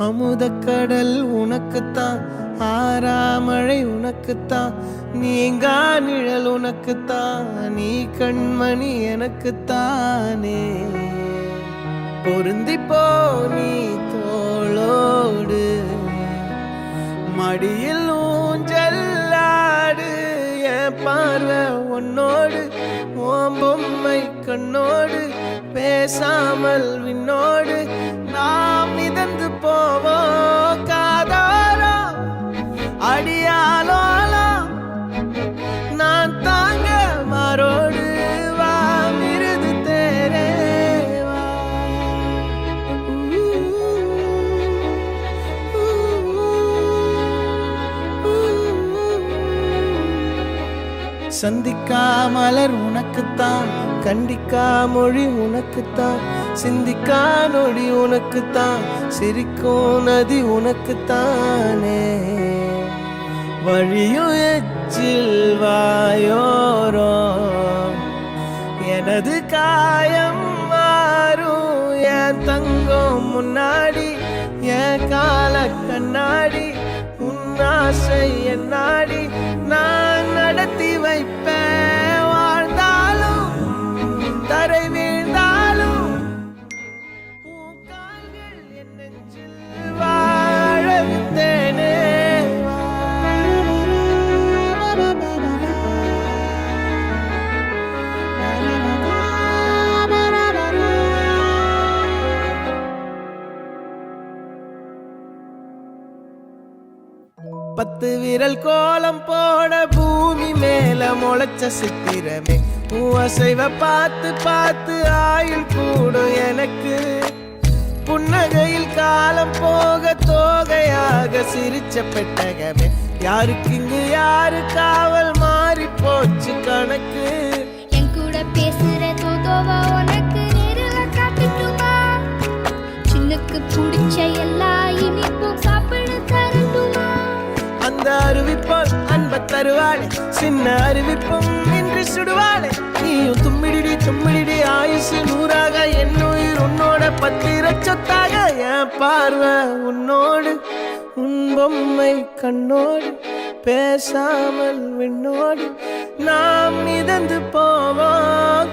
அமுதக்கடல் உனக்குத்தான், ஆறாமழை உனக்குத்தான், நீங்கா நிழல் உனக்குத்தான், நீ கண்மணி எனக்குத்தானே. பொருந்திப்போ நீ தோளோடு, மடியில் ஊஞ்சல்லாடு, என் பார்வை உன்னோடு, ஓம் பொம்மை கண்ணோடு, பேசாமல் விண்ணோடு நாம் மிதந்து போவோம் காதாரோ அடியாலோலோ, நான் தாங்க மாறோடு வா மிருது தேரே வா. சந்திக்கா மலர் உனக்குத்தான், கண்டிக்கா மொழி உனக்குத்தான், சிந்திக்கா நொடி உனக்குத்தான், சிரிக்கும் நதி உனக்குத்தானே. வழியும் எச்சில் வாயோரோ எனது காயம் மாறும், என் தங்கம் முன்னாடி என் கால கண்ணாடி, உன் ஆசை என்னாடி நான் நடத்தி வைப்பேன். வாழ்ந்தாலும் தரை வீழ்ந்தாலும் உன் கால்கள் என் நெஞ்சில் வாழ விட்டேனே. பத்து விரல் கோலம் போட பூமி மேல முளைச்ச சித்திரமே, அசைவ பார்த்து பார்த்து ஆயுள் கூடும் எனக்கு. புன்னகையில் காலம் போக தோகையாக சிரிச்ச பெட்டகமே, யாருக்கு இங்கு யாரு காவல் மாறி போச்சு கணக்கு. என் கூட பேசுற தோதோவா உனக்கு நேரில் காட்டுட்டுமா, சின்னுக்கு பிடிச்ச எல்லா இனிப்பும் சாப்பிட தரட்டுமா. அந்த அருவிப்போல் அன்ப தருவாளே, சின்ன அருவிப்பும் இன்று சுடுவாளே. நீயும் தும்மிடி தும்மிடி ஆயுசு நூறாக, என் உயிர் உன்னோட பத்திர சொத்தாக. என் பார்வை உன்னோடு, உன் பொம்மை கண்ணோடு, பேசாமல் விண்ணோடு நாம் மிதந்து போவோம்.